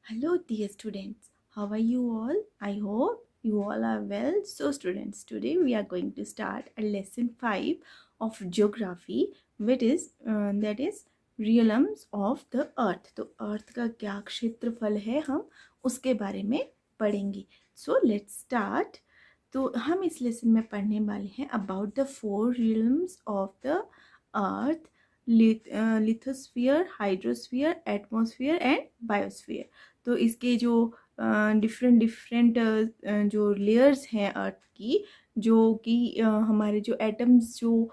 Hello, dear students. How are you all? I hope you all are well. So, students, today we are going to start a lesson 5 of geography, that is realms of the earth. तो अर्थ का क्या क्षेत्रफल है हम उसके बारे में पढ़ेंगे. So, let's start. तो हम इस लेसन में पढ़ने वाले हैं about the 4 realms of the earth, lithosphere, hydrosphere, atmosphere and biosphere. तो इसके जो डिफरेंट डिफरेंट जो लेयर्स हैं अर्थ की, जो कि हमारे जो एटम्स, जो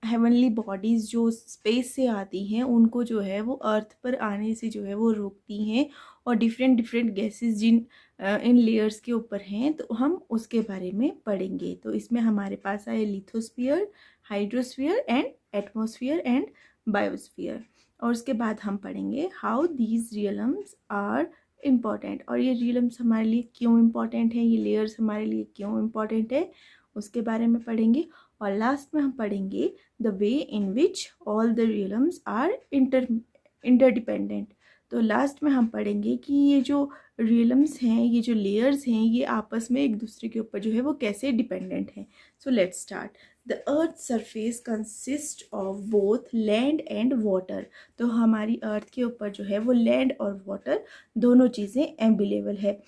हेवनली बॉडीज़ जो स्पेस से आती हैं, उनको जो है वो अर्थ पर आने से जो है वो रोकती हैं, और डिफरेंट डिफरेंट गैसेस जिन इन लेयर्स के ऊपर हैं, तो हम उसके बारे में पढ़ेंगे. तो इसमें हमारे पास आए lithosphere, hydrosphere and atmosphere and biosphere. और उसके बाद हम पढ़ेंगे हाउ दीज रियलम्स आर इम्पॉर्टेंट, और ये रियलम्स हमारे लिए क्यों इम्पॉर्टेंट है, ये लेयर्स हमारे लिए क्यों इम्पॉर्टेंट है, उसके बारे में पढ़ेंगे. और लास्ट में हम पढ़ेंगे the way in which all the realms are interdependent. तो लास्ट में हम पढ़ेंगे कि ये जो रियलम्स हैं, ये जो लेयर्स हैं, ये आपस में एक दूसरे के ऊपर जो है वो कैसे डिपेंडेंट हैं. So let's start. The earth surface consist of both land and water. तो हमारी अर्थ के ऊपर जो है वो लैंड और वाटर दोनों चीज़ें अवेलेबल है.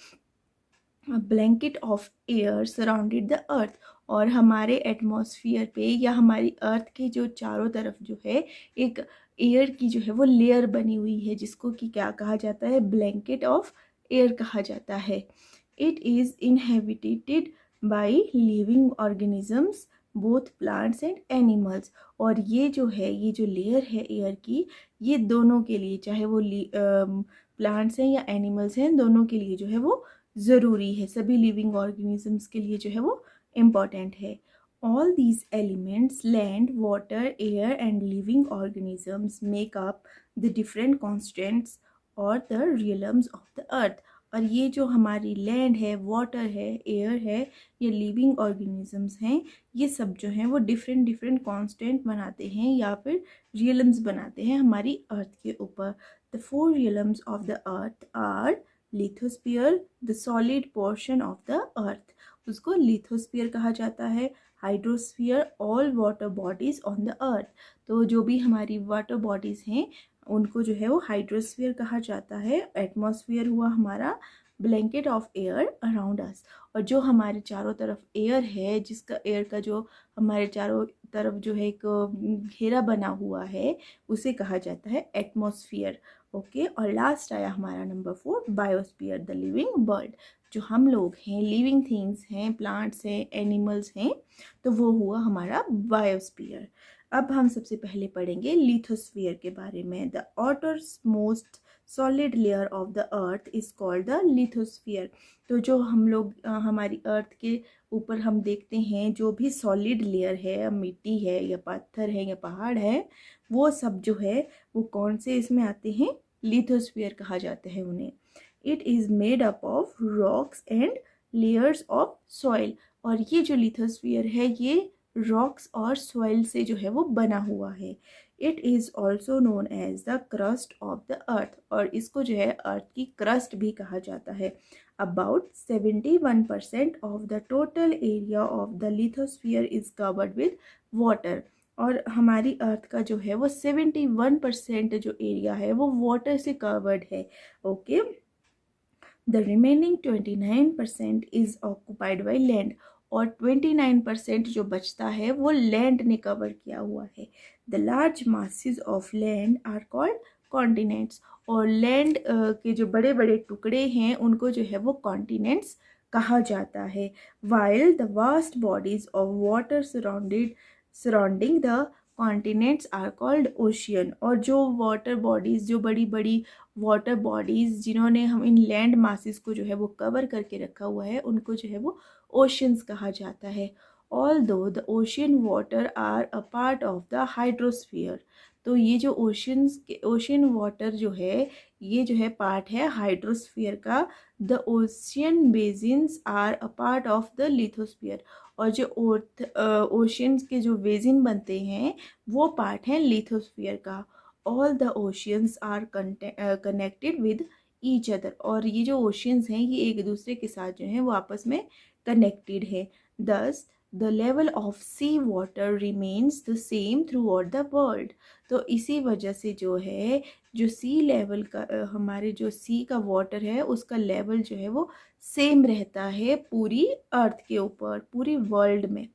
Blanket of air surrounded the earth. और हमारे एटमॉस्फियर पे या हमारी अर्थ के जो चारों तरफ जो है एक एयर की जो है वो लेयर बनी हुई है, जिसको कि क्या कहा जाता है, ब्लैंकेट ऑफ एयर कहा जाता है. It is inhabited by living organisms, both plants and animals. और ये जो है, ये जो लेयर है एयर की, ये दोनों के लिए, चाहे वो प्लांट्स हैं या एनिमल्स हैं, दोनों के लिए जो है वो ज़रूरी है. सभी लिविंग ऑर्गेनिजम्स के लिए जो है वो इम्पॉर्टेंट है. All these elements, land, water, air and living organisms make up the different constants और द रियलम्स ऑफ द अर्थ. और ये जो हमारी लैंड है, वाटर है, एयर है, ये लिविंग ऑर्गेनिजम्स हैं, ये सब जो हैं वो डिफरेंट डिफरेंट कांस्टेंट बनाते हैं या फिर रियलम्स बनाते हैं हमारी अर्थ के ऊपर. The 4 realms of the earth are lithosphere, the solid portion of the earth, उसको लिथोस्फीयर कहा जाता है. Hydrosphere, all water bodies on the earth. तो जो भी हमारी वाटर बॉडीज़ हैं उनको जो है वो हाइड्रोस्फीयर कहा जाता है. एटमॉस्फेयर हुआ हमारा blanket of air around us. और जो हमारे चारों तरफ एयर है, जिसका एयर का जो हमारे चारों तरफ जो है एक घेरा बना हुआ है, उसे कहा जाता है एटमॉस्फियर. ओके. और लास्ट आया हमारा number 4, biosphere, the living world. जो हम लोग हैं, लिविंग थिंग्स हैं, प्लांट्स हैं, एनिमल्स हैं, तो वो हुआ हमारा बायोस्फीयर. अब हम सबसे पहले पढ़ेंगे लिथोस्फीयर के बारे में. The outer most solid layer of the earth is called the lithosphere. तो जो हम लोग हमारी अर्थ के ऊपर हम देखते हैं, जो भी सॉलिड लेयर है, मिट्टी है या पत्थर है या पहाड़ है, वो सब जो है वो कौन से इसमें आते हैं, लिथोस्फीयर कहा जाता है उन्हें. It is made up of rocks and layers of soil. और ये जो लिथोस्फीयर है, ये रॉक्स और सॉइल से जो है वो बना हुआ है. It is also known as the crust of the earth. और इसको जो है अर्थ की क्रस्ट भी कहा जाता है. About 71% of the total area of the lithosphere is covered with water. और हमारी अर्थ का जो है वो 71% जो एरिया है वो वाटर से कवर्ड है. Okay. The remaining 29% is occupied by land. और 29% जो बचता है वो लैंड ने कवर किया हुआ है. The large masses of land are called continents. और लैंड के जो बड़े बड़े टुकड़े हैं उनको जो है वो कॉन्टिनेंट्स कहा जाता है. While the vast bodies of water surrounding the continents are called ocean. और जो वाटर बॉडीज़, जो बड़ी बड़ी वाटर बॉडीज़ जिन्होंने हम इन लैंड मासेस को जो है वो कवर करके रखा हुआ है, उनको जो है वो ओशंस कहा जाता है. Although the ocean water are a part of the hydrosphere. तो ये जो ओशियन वाटर जो है, ये जो है पार्ट है हाइड्रोस्फीयर का. The ocean basins are a part of the lithosphere. और जो ओशियंस के जो बेसिन बनते हैं वो पार्ट हैं लिथोस्फीयर का. All the oceans are connected with each other, और ये जो ओशियंस हैं ये एक दूसरे के साथ जो है वो आपस में कनेक्टेड है। Thus the level of sea water remains the same throughout the world. तो इसी वजह से जो है जो सी लेवल का हमारे जो सी का वाटर है उसका लेवल जो है वो सेम रहता है पूरी अर्थ के ऊपर, पूरी वर्ल्ड में।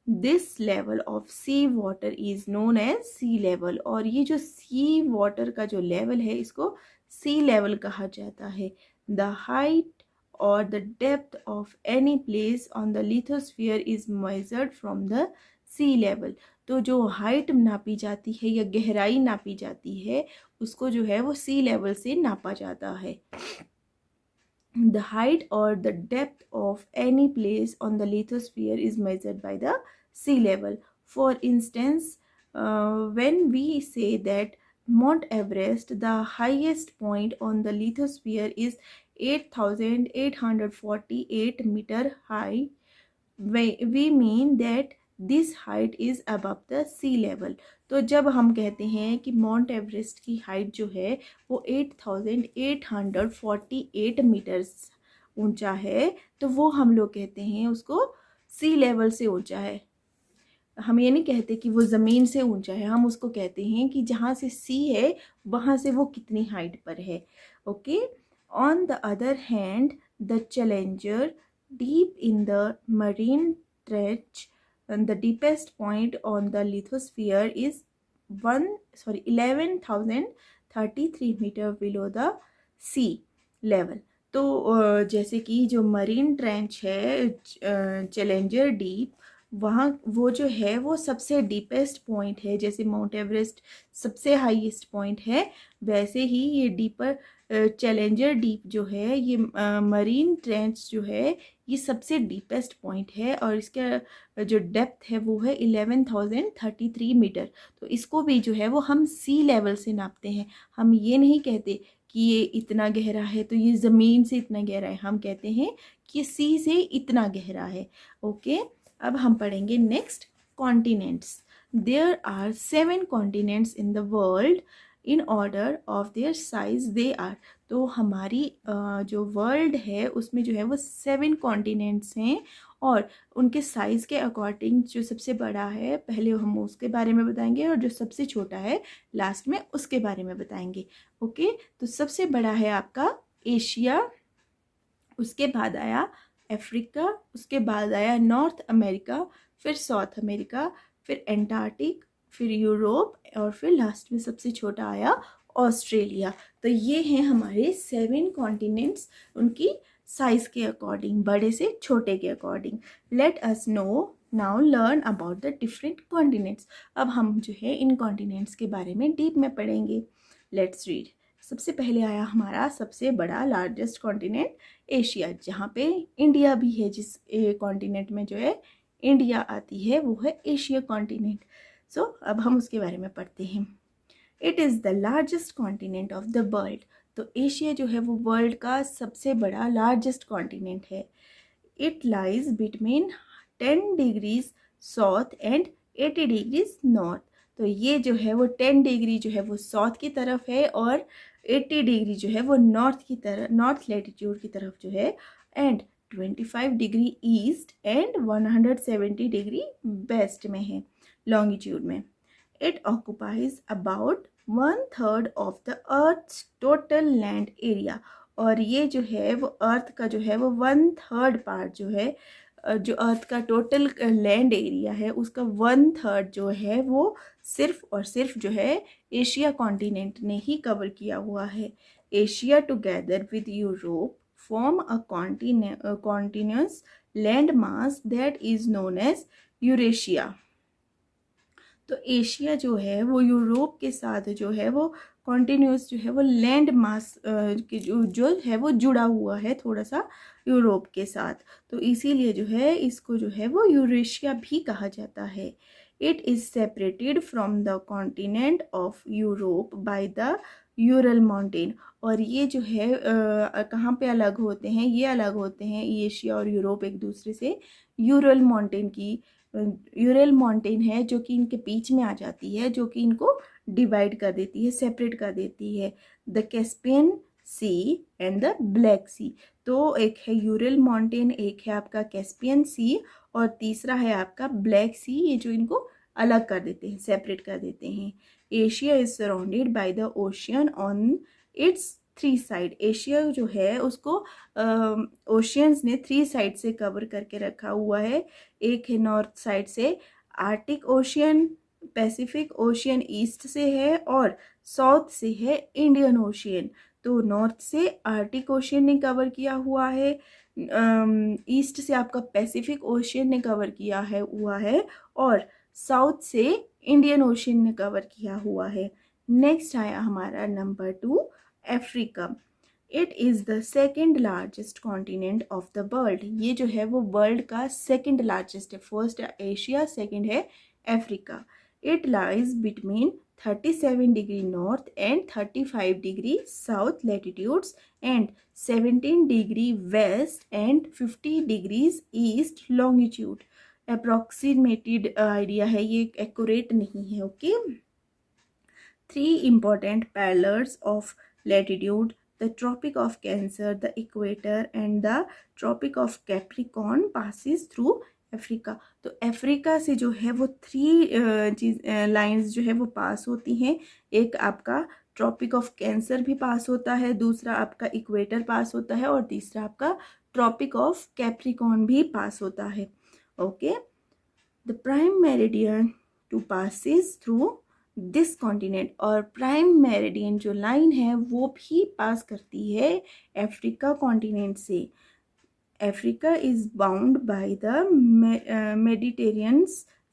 This level of sea water is known as sea level, और ये जो सी वाटर का जो लेवल है इसको सी लेवल कहा जाता है। द हाइट और the depth of any place on the lithosphere is measured from the sea level. तो जो हाइट नापी जाती है या गहराई नापी जाती है उसको जो है वो सी लेवल से नापा जाता है। The height or the depth of any place on the lithosphere is measured by the sea level. For instance, when we say that Mount Everest, the highest point on the lithosphere, is 8,848 meter high, we mean that this height is above the sea level. तो जब हम कहते हैं कि mount Everest की height जो है वो 8,848 मीटर्स ऊंचा है, तो वो हम लोग कहते हैं उसको सी लेवल से ऊंचा है। हम ये नहीं कहते कि वो ज़मीन से ऊंचा है, हम उसको कहते हैं कि जहाँ से सी है वहाँ से वो कितनी हाइट पर है। Okay, on the other hand the Challenger Deep in the marine trench, and the deepest point on the lithosphere is 11,033 metre below the sea level। तो जैसे कि जो मरीन ट्रेंच है चैलेंजर डीप, वहाँ वो जो है वो सबसे डीपेस्ट पॉइंट है। जैसे माउंट एवरेस्ट सबसे हाईएस्ट पॉइंट है, वैसे ही ये डीपर चैलेंजर डीप जो है ये मरीन ट्रेंच जो है ये सबसे डीपेस्ट पॉइंट है, और इसका जो डेप्थ है वो है 11,033 मीटर। तो इसको भी जो है वो हम सी लेवल से नापते हैं। हम ये नहीं कहते कि ये इतना गहरा है तो ये ज़मीन से इतना गहरा है, हम कहते हैं कि सी से इतना गहरा है। ओके, अब हम पढ़ेंगे next continents. There are 7 continents in the world in order of their size they are. तो हमारी जो वर्ल्ड है उसमें जो है वो 7 कॉन्टिनेंट्स हैं, और उनके साइज़ के अकॉर्डिंग जो सबसे बड़ा है पहले हम उसके बारे में बताएंगे, और जो सबसे छोटा है लास्ट में उसके बारे में बताएंगे। ओके, तो सबसे बड़ा है आपका एशिया, उसके बाद आया अफ्रीका, उसके बाद आया नॉर्थ अमेरिका, फिर साउथ अमेरिका, फिर एंटार्क्टिक, फिर यूरोप, और फिर लास्ट में सबसे छोटा आया ऑस्ट्रेलिया। तो ये हैं हमारे 7 कॉन्टिनेंट्स, उनकी साइज़ के अकॉर्डिंग, बड़े से छोटे के according. Let us know now learn about the different continents. अब हम जो है इन कॉन्टिनेंट्स के बारे में डीप में पढ़ेंगे। Let's read. सबसे पहले आया हमारा सबसे बड़ा लार्जेस्ट कॉन्टिनेंट एशिया, जहाँ पे इंडिया भी है। जिस कॉन्टिनेंट में जो है इंडिया आती है वो है एशिया कॉन्टिनेंट। सो अब हम उसके बारे में पढ़ते हैं। It is the largest continent of the world. तो एशिया जो है वो वर्ल्ड का सबसे बड़ा लार्जेस्ट कॉन्टिनेंट है। It lies between 10 degrees south and 80 degrees north. तो ये जो है वो 10 डिग्री जो है वो साउथ की तरफ है, और 80 डिग्री जो है वो नॉर्थ की तरफ, नॉर्थ लैटिट्यूड की तरफ जो है, and 25 degree east and 170 degree west में है, लॉन्गिट्यूड में। It occupies about 1/3 of the earth total land area. और ये जो है वो अर्थ का जो है वो 1/3 पार्ट जो है, जो अर्थ का टोटल लैंड एरिया है उसका 1/3 जो है वो सिर्फ और सिर्फ जो है एशिया कॉन्टिनेंट ने ही कवर किया हुआ है। Asia together with Europe form a continuous land mass that is known as Eurasia. तो एशिया जो है वो यूरोप के साथ जो है वो कॉन्टिन्यूस जो है वो लैंड मास के जो है वो जुड़ा हुआ है थोड़ा सा यूरोप के साथ, तो इसीलिए जो है इसको जो है वो यूरेशिया भी कहा जाता है। It is separated from the continent of Europe by the Ural mountain. और ये जो है कहाँ पे अलग होते हैं, ये अलग होते हैं एशिया और यूरोप एक दूसरे से यूरल माउंटेन की, यूरल माउंटेन है जो कि इनके बीच में आ जाती है, जो कि इनको डिवाइड कर देती है, सेपरेट कर देती है। The Caspian Sea and the Black Sea. तो एक है यूरल माउंटेन, एक है आपका कैस्पियन सी और तीसरा है आपका ब्लैक सी। ये जो इनको अलग कर देते हैं, सेपरेट कर देते हैं। Asia is surrounded by the ocean on it's three side. Asia जो है उसको ओशियंस ने थ्री साइड से कवर करके रखा हुआ है। एक है नॉर्थ साइड से Arctic ocean, Pacific ocean east से है और साउथ से है इंडियन ओशियन। तो नॉर्थ से आर्टिक ओशियन ने कवर किया हुआ है, ईस्ट से आपका पैसिफिक ओशियन ने कवर किया है हुआ है और साउथ से इंडियन ओशियन ने कवर किया हुआ है। नेक्स्ट आया हमारा number 2 Africa. It is the second largest continent of the world. ये जो है वो वर्ल्ड का सेकेंड लार्जेस्ट है। फर्स्ट है एशिया, सेकेंड है Africa. It lies between 37 degree north and 35 degree south latitudes and 17 degree west and 50 degrees east longitude. Approximated idea है, ये एक्यूरेट नहीं है। Okay, 3 important parallels of latitude, the Tropic of Cancer, the Equator and the Tropic of Capricorn passes through Africa. तो Africa से जो है वो 3 lines जो है वो पास होती हैं। एक आपका ट्रॉपिक ऑफ कैंसर भी पास होता है, दूसरा आपका इक्वेटर पास होता है और तीसरा आपका ट्रॉपिक ऑफ कैप्रिकॉर्न भी पास होता है। Okay, the prime meridian too passes through this continent, और प्राइम मेरिडियन जो लाइन है वो भी पास करती है अफ्रीका कॉन्टिनेंट से। Africa is bound by the Mediterranean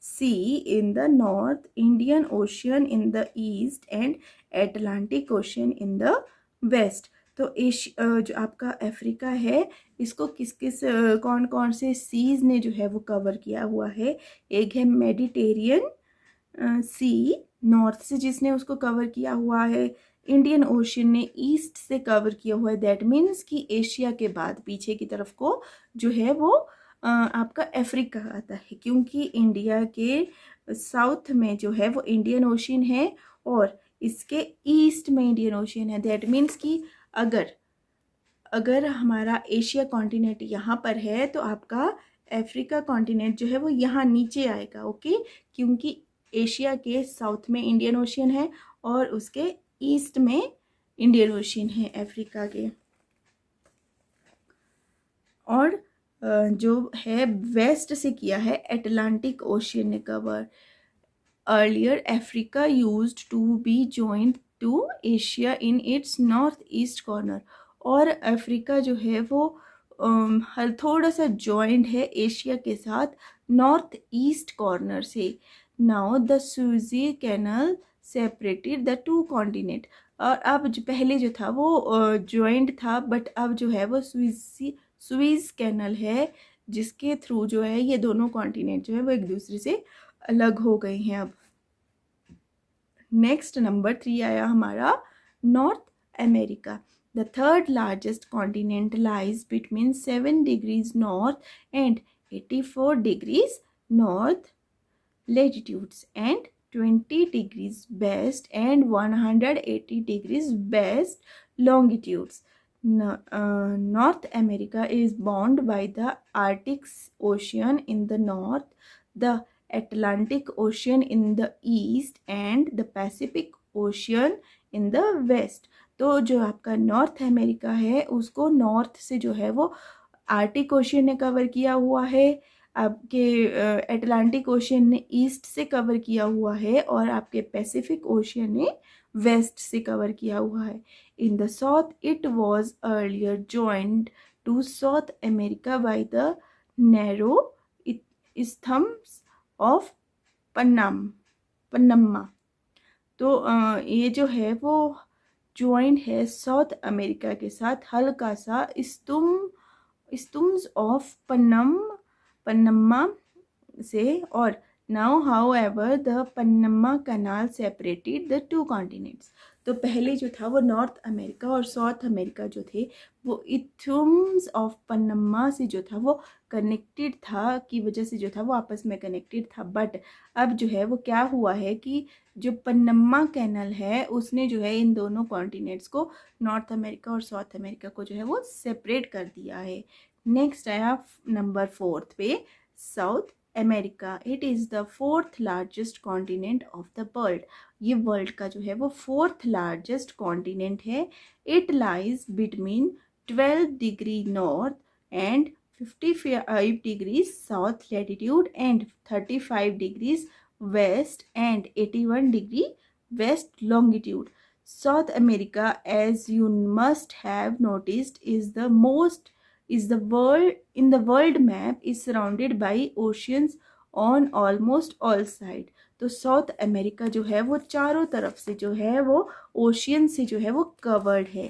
sea in the north, Indian ocean in the east and Atlantic ocean in the west. तो जो आपका अफ्रीका है इसको किस किस कौन कौन से सीज ने जो है वो कवर किया हुआ है। एक है मेडिटेरियन सी नॉर्थ से जिसने उसको कवर किया हुआ है, इंडियन ओशियन ने ईस्ट से कवर किया हुआ है। दैट मीन्स कि एशिया के बाद पीछे की तरफ को जो है वो आपका अफ्रीका आता है, क्योंकि इंडिया के साउथ में जो है वो इंडियन ओशियन है और इसके ईस्ट में इंडियन ओशियन है। दैट मीन्स कि अगर हमारा एशिया कॉन्टिनेंट यहाँ पर है तो आपका अफ्रीका कॉन्टिनेंट जो है वो यहाँ नीचे आएगा। ओके, क्योंकि एशिया के साउथ में इंडियन ओशियन है और उसके ईस्ट में इंडियन ओशियन है अफ्रीका के। और जो है वेस्ट से किया है अटलांटिक ओशियन ने cover. Earlier Africa used to be joint to Asia in its north east corner, और अफ्रीका जो है वो थोड़ा सा जॉइंट है एशिया के साथ नॉर्थ ईस्ट कॉर्नर से। Now the Suez canal separated the 2 continent, और अब जो पहले जो था वो जॉइंट था, बट अब जो है वो सुएज़ कैनल है जिसके थ्रू जो है ये दोनों कॉन्टिनेंट जो है वो एक दूसरे से अलग हो गए हैं अब। नेक्स्ट नंबर 3 आया हमारा north America. The third largest continent lies between 7 degrees north and 84 degrees north latitudes and 20 degrees west and 180 degrees west longitudes. North America is bound by the Arctic Ocean in the north, the Atlantic Ocean in the east and the Pacific Ocean in the west. तो जो आपका north America है उसको north से जो है वो Arctic ocean ने कवर किया हुआ है, आपके अटलांटिक ओशियन ने ईस्ट से कवर किया हुआ है और आपके पैसिफिक ओशियन ने वेस्ट से कवर किया हुआ है। In the south it was earlier joined to south America by the narrow isthmus of Panama. तो ये जो है वो जॉइंट है साउथ अमेरिका के साथ हल्का सा इस्तुम्स ऑफ पन्नम्मा से। और now however the Panama canal separated the 2 continents. तो पहले जो था वो नॉर्थ अमेरिका और साउथ अमेरिका जो थे वो इथम्स ऑफ पन्नमा से जो था वो कनेक्टेड था, की वजह से जो था वो आपस में कनेक्टेड था। बट अब जो है वो क्या हुआ है कि जो पन्नमा कैनल है उसने जो है इन दोनों कॉन्टिनेंट्स को, नॉर्थ अमेरिका और साउथ अमेरिका को जो है वो सेपरेट कर दिया है। नेक्स्ट आया नंबर 4 पे south America. It is the 4th largest continent of the world. ये वर्ल्ड का जो है वो 4th लार्जेस्ट कॉन्टिनेंट है। It lies between 12 degree north and 55 degrees south latitude and 35 degrees west and 81 degree west longitude. South America, as you must have noticed, is the world in the world map is surrounded by oceans on almost all side. तो south America जो है वो चारों तरफ से जो है वो ओशियन से जो है वो कवर्ड है।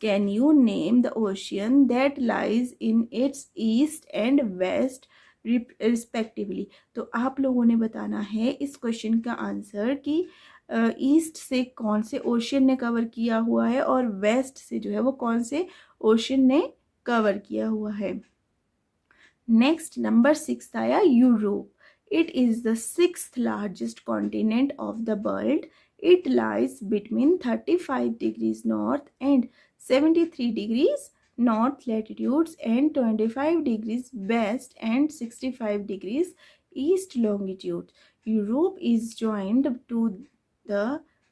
Can you name the ocean that lies in its east and west respectively. तो आप लोगों ने बताना है इस क्वेश्चन का आंसर कि ईस्ट से कौन से ओशियन ने कवर किया हुआ है और वेस्ट से जो है वो कौन से ओशियन ने कवर किया हुआ है। नेक्स्ट नंबर 6 आया Europe. It is the 6th largest continent of the world. It lies between 35 degrees north and 73 degrees north latitudes and 25 degrees west and 65 degrees east longitude. Europe is joined to the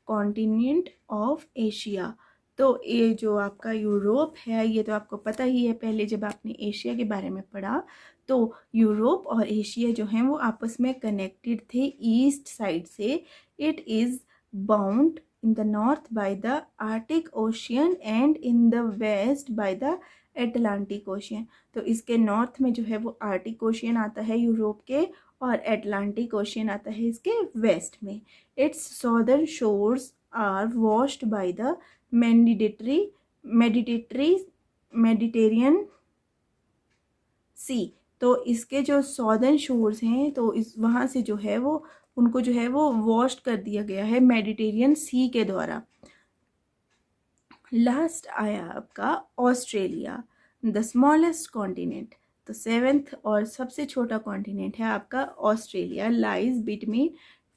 continent of Asia. तो ये जो आपका Europe है ये तो आपको पता ही है, पहले जब आपने एशिया के बारे में पढ़ा तो यूरोप और एशिया जो हैं वो आपस में कनेक्टेड थे ईस्ट साइड से। It is bound in the north by the Arctic Ocean and in the west by the Atlantic Ocean. तो इसके नॉर्थ में जो है वो आर्टिक ओशियन आता है यूरोप के और एटलांटिक ओशियन आता है इसके वेस्ट में। Its southern shores are washed by the Mediterranean sea. तो इसके जो सॉदर्न शोर्स हैं तो इस वहाँ से जो है वो उनको जो है वो वॉश कर दिया गया है मेडिटेरियन सी के द्वारा। लास्ट आया आपका ऑस्ट्रेलिया, द स्मॉलेस्ट कॉन्टिनेंट। तो 7th और सबसे छोटा कॉन्टिनेंट है आपका Australia. Lies between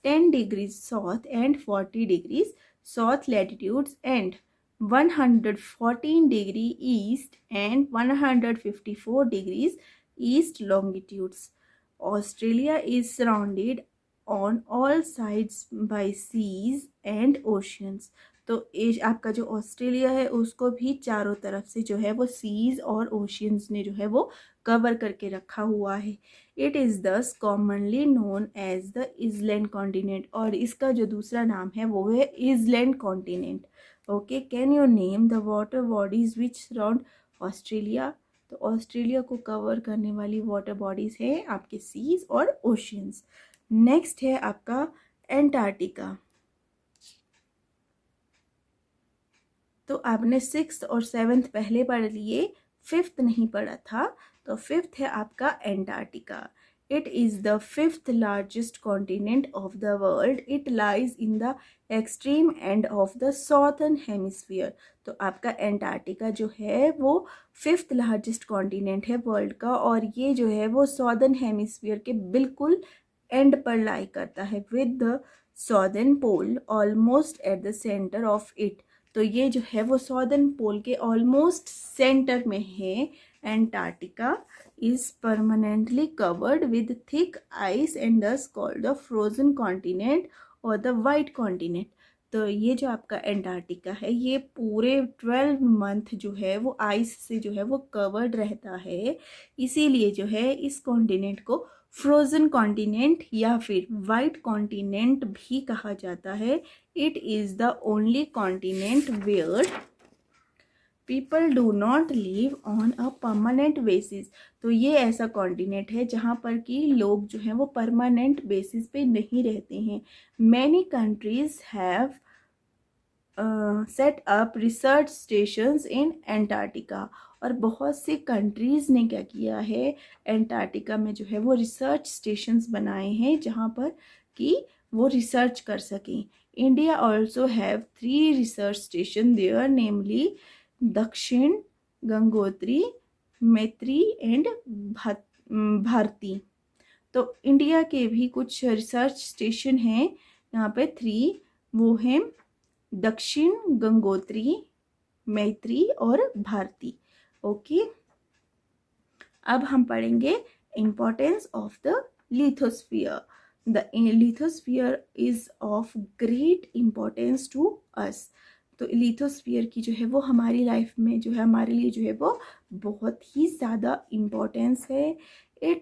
10 degrees south and 40 degrees south latitudes and 114 degree east and 154 degrees east longitudes. Australia is surrounded on all sides by seas and oceans. तो आपका जो Australia है उसको भी चारों तरफ से जो है वो सीज और ओशियंस ने जो है वो कवर करके रखा हुआ है। It is thus commonly known as the island continent. और इसका जो दूसरा नाम है वो है island continent. Okay, can you name the water bodies which surround Australia. तो ऑस्ट्रेलिया को कवर करने वाली वाटर बॉडीज है आपके सीज और ओशियंस। नेक्स्ट है आपका एंटार्क्टिका। तो आपने 6th और 7th पहले पढ़ लिए, 5th नहीं पढ़ा था। तो 5th है आपका Antarctica. It is the 5th largest continent of the world. It lies in the extreme end of the southern hemisphere. तो आपका एंटार्क्टिका जो है वो 5th लार्जेस्ट कॉन्टिनेंट है वर्ल्ड का और ये जो है वो सॉदर्न हेमिस्फीयर के बिल्कुल एंड पर लाई करता है with the southern pole almost at the centre of it. तो ये जो है वो सॉदर्न पोल के ऑलमोस्ट सेंटर में है। Antarctica is permanently covered with thick ice and दस कॉल्ड द फ्रोजन कॉन्टिनेंट और द वाइट कॉन्टिनेंट। तो ये जो आपका एंटार्क्टिका है ये पूरे 12 मंथ जो है वो आइस से जो है वो कवर्ड रहता है। इसीलिए जो है इस कॉन्टिनेंट को फ्रोजन कॉन्टिनेंट या फिर वाइट कॉन्टिनेंट भी कहा जाता है। It is the only continent where people do not live on a permanent basis. तो ये ऐसा कॉन्टिनेंट है जहाँ पर कि लोग जो हैं वो परमानेंट बेसिस पे नहीं रहते हैं। Many countries have set up research stations in Antarctica. और बहुत सी कंट्रीज़ ने क्या किया है, एंटार्क्टिका में जो है वो रिसर्च स्टेशंस बनाए हैं जहाँ पर कि वो रिसर्च कर सकें। India also have 3 research stations there, namely Dakshin, Gangotri, Maitri and Bharti. तो इंडिया के भी कुछ रिसर्च स्टेशन हैं यहाँ पे 3, वो हैं दक्षिण, गंगोत्री, मैत्री और भारती. ओके, अब हम पढ़ेंगे importance of the lithosphere. The lithosphere is of great importance to us. तो लिथोस्फीयर की जो है वो हमारी लाइफ में जो है, हमारे लिए जो है वो बहुत ही ज़्यादा इम्पोर्टेंस है. It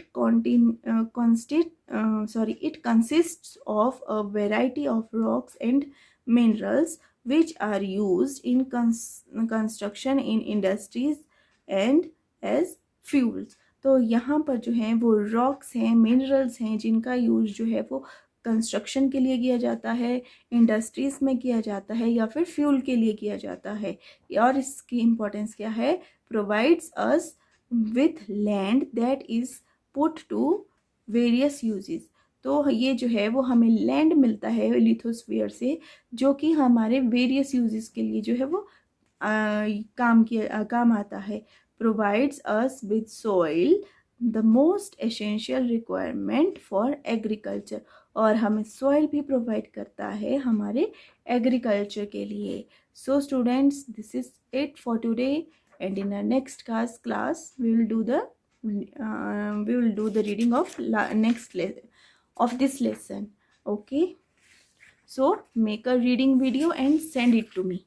consists of a variety of rocks and minerals which are used in construction, in industries and as fuels. तो यहाँ पर जो है वो रॉक्स हैं, मिनरल्स हैं, जिनका यूज जो है वो कंस्ट्रक्शन के लिए किया जाता है, इंडस्ट्रीज में किया जाता है या फिर फ्यूल के लिए किया जाता है. और इसकी इम्पोर्टेंस क्या है? Provides us with land that is put to various uses. तो ये जो है वो हमें लैंड मिलता है लिथोस्फीयर से, जो कि हमारे वेरियस यूजेस के लिए जो है वो काम आता है. Provides us with soil, the most essential requirement for agriculture. और हमें सॉइल भी प्रोवाइड करता है हमारे एग्रीकल्चर के लिए. So students, this is it for today, and in our next class we will do the reading of of this lesson. Okay, so make a reading video and send it to me.